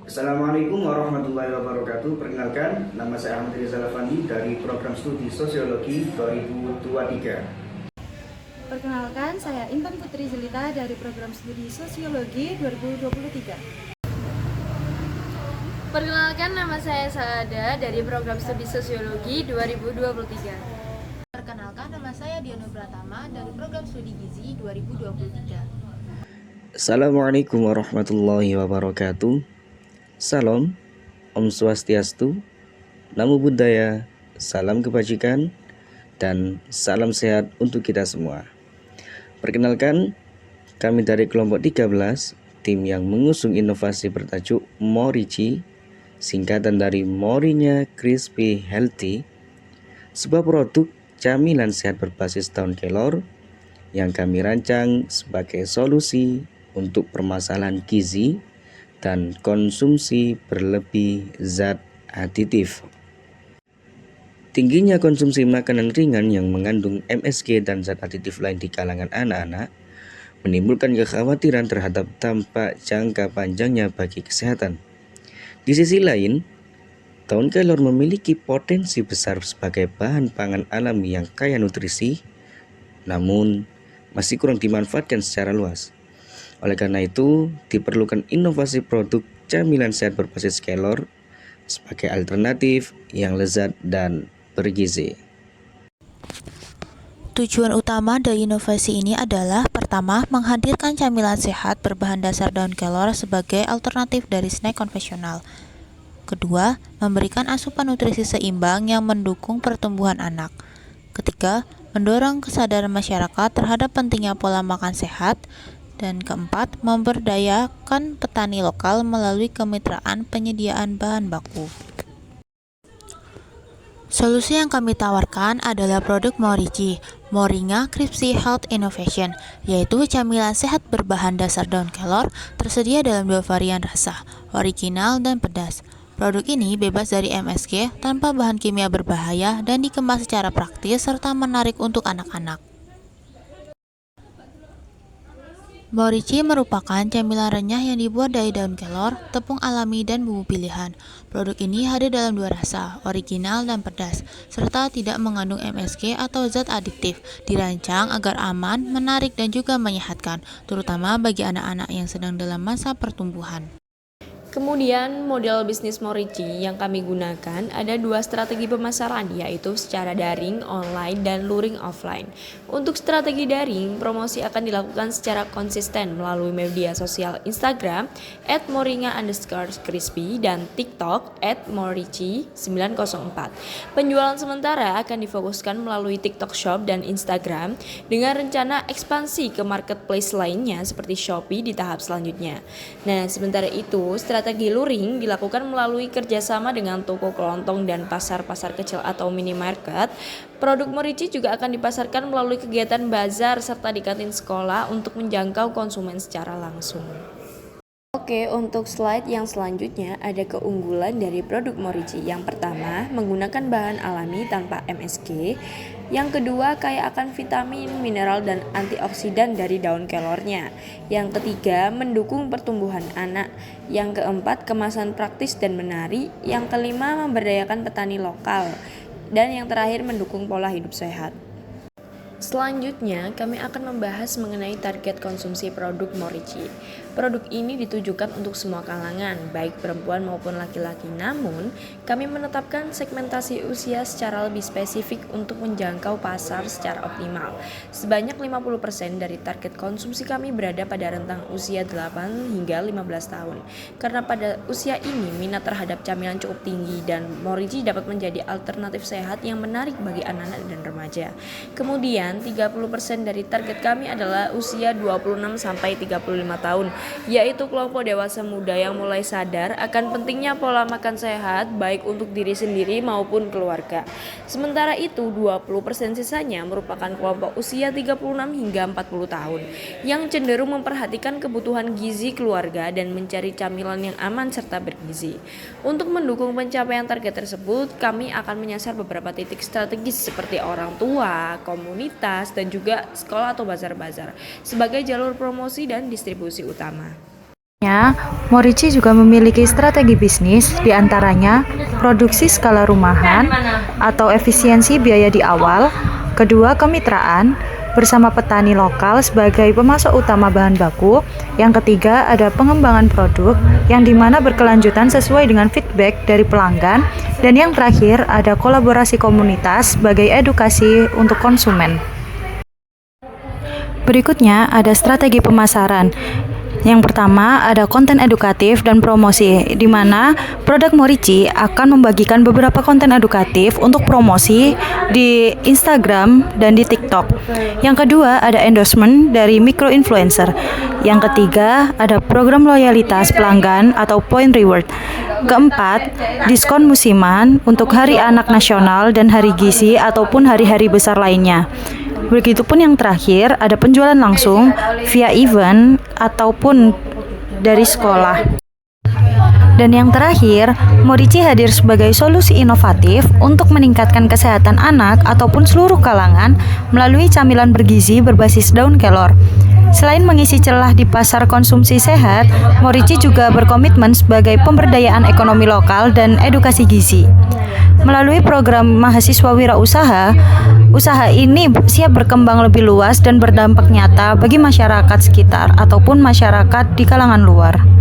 Assalamualaikum warahmatullahi wabarakatuh. Perkenalkan, nama saya Ahmad Rizal Afandi dari program studi Sosiologi 2023. Perkenalkan, saya Intan Putri Jelita dari program studi Sosiologi 2023. Perkenalkan, nama saya Saada dari program studi Sosiologi 2023. Perkenalkan, nama saya Dianu Pratama dari program studi Gizi 2023. Assalamualaikum warahmatullahi wabarakatuh. Salam, Om Swastiastu, Namo Buddhaya, salam kebajikan, dan salam sehat untuk kita semua. Perkenalkan, kami dari kelompok 13, tim yang mengusung inovasi bertajuk Morici, singkatan dari Morinya Crispy Healthy, sebuah produk camilan sehat berbasis daun kelor yang kami rancang sebagai solusi untuk permasalahan gizi dan konsumsi berlebih zat aditif. Tingginya konsumsi makanan ringan yang mengandung MSG dan zat aditif lain di kalangan anak-anak menimbulkan kekhawatiran terhadap dampak jangka panjangnya bagi kesehatan. Di sisi lain, daun kelor memiliki potensi besar sebagai bahan pangan alami yang kaya nutrisi, namun masih kurang dimanfaatkan secara luas. Oleh karena itu, diperlukan inovasi produk camilan sehat berbasis kelor sebagai alternatif yang lezat dan bergizi. Tujuan utama dari inovasi ini adalah pertama, menghadirkan camilan sehat berbahan dasar daun kelor sebagai alternatif dari snack konvensional. Kedua, memberikan asupan nutrisi seimbang yang mendukung pertumbuhan anak. Ketiga, mendorong kesadaran masyarakat terhadap pentingnya pola makan sehat. Dan keempat, memberdayakan petani lokal melalui kemitraan penyediaan bahan baku. Solusi yang kami tawarkan adalah produk Morici, Moringa Crispy Health Innovation, yaitu camilan sehat berbahan dasar daun kelor, tersedia dalam 2 varian rasa, original dan pedas. Produk ini bebas dari MSG, tanpa bahan kimia berbahaya, dan dikemas secara praktis serta menarik untuk anak-anak. Morici merupakan camilan renyah yang dibuat dari daun kelor, tepung alami, dan bumbu pilihan. Produk ini hadir dalam 2 rasa, original dan pedas, serta tidak mengandung MSG atau zat adiktif. Dirancang agar aman, menarik, dan juga menyehatkan, terutama bagi anak-anak yang sedang dalam masa pertumbuhan. Kemudian model bisnis Morici yang kami gunakan ada 2 strategi pemasaran, yaitu secara daring, online, dan luring offline. Untuk strategi daring, promosi akan dilakukan secara konsisten melalui media sosial Instagram @moringa_crispy dan TikTok @morici904. Penjualan sementara akan difokuskan melalui TikTok Shop dan Instagram dengan rencana ekspansi ke marketplace lainnya seperti Shopee di tahap selanjutnya. Nah, sementara itu, strategi luring dilakukan melalui kerjasama dengan toko kelontong dan pasar-pasar kecil atau minimarket. Produk Morici juga akan dipasarkan melalui kegiatan bazar serta di kantin sekolah untuk menjangkau konsumen secara langsung. Oke, untuk slide yang selanjutnya ada keunggulan dari produk Morici. Yang pertama, menggunakan bahan alami tanpa MSG. Yang kedua, kaya akan vitamin, mineral, dan antioksidan dari daun kelornya. Yang ketiga, mendukung pertumbuhan anak. Yang keempat, kemasan praktis dan menarik. Yang kelima, memberdayakan petani lokal. Dan yang terakhir, mendukung pola hidup sehat. Selanjutnya, kami akan membahas mengenai target konsumsi produk Morici. Produk ini ditujukan untuk semua kalangan, baik perempuan maupun laki-laki. Namun, kami menetapkan segmentasi usia secara lebih spesifik untuk menjangkau pasar secara optimal. Sebanyak 50% dari target konsumsi kami berada pada rentang usia 8 hingga 15 tahun. Karena pada usia ini, minat terhadap camilan cukup tinggi dan Morici dapat menjadi alternatif sehat yang menarik bagi anak-anak dan remaja. Kemudian, 30% dari target kami adalah usia 26-35 tahun, yaitu kelompok dewasa muda yang mulai sadar akan pentingnya pola makan sehat baik untuk diri sendiri maupun keluarga. Sementara itu, 20% sisanya merupakan kelompok usia 36 hingga 40 tahun yang cenderung memperhatikan kebutuhan gizi keluarga dan mencari camilan yang aman serta bergizi. Untuk mendukung pencapaian target tersebut, kami akan menyasar beberapa titik strategis seperti orang tua, komunitas, dan juga sekolah atau bazar-bazar sebagai jalur promosi dan distribusi utama. Morici juga memiliki strategi bisnis, diantaranya produksi skala rumahan atau efisiensi biaya di awal, kedua kemitraan bersama petani lokal sebagai pemasok utama bahan baku, yang ketiga ada pengembangan produk yang dimana berkelanjutan sesuai dengan feedback dari pelanggan, dan yang terakhir ada kolaborasi komunitas sebagai edukasi untuk konsumen. Berikutnya ada strategi pemasaran. Yang pertama ada konten edukatif dan promosi, di mana produk Morici akan membagikan beberapa konten edukatif untuk promosi di Instagram dan di TikTok. Yang kedua ada endorsement dari micro influencer. Yang ketiga ada program loyalitas pelanggan atau point reward. Keempat, diskon musiman untuk Hari Anak Nasional dan Hari Gizi ataupun hari-hari besar lainnya. Begitupun yang terakhir, ada penjualan langsung via event ataupun dari sekolah. Dan yang terakhir, Morici hadir sebagai solusi inovatif untuk meningkatkan kesehatan anak ataupun seluruh kalangan melalui camilan bergizi berbasis daun kelor. Selain mengisi celah di pasar konsumsi sehat, Morici juga berkomitmen sebagai pemberdayaan ekonomi lokal dan edukasi gizi. Melalui program mahasiswa wirausaha, usaha ini siap berkembang lebih luas dan berdampak nyata bagi masyarakat sekitar ataupun masyarakat di kalangan luar.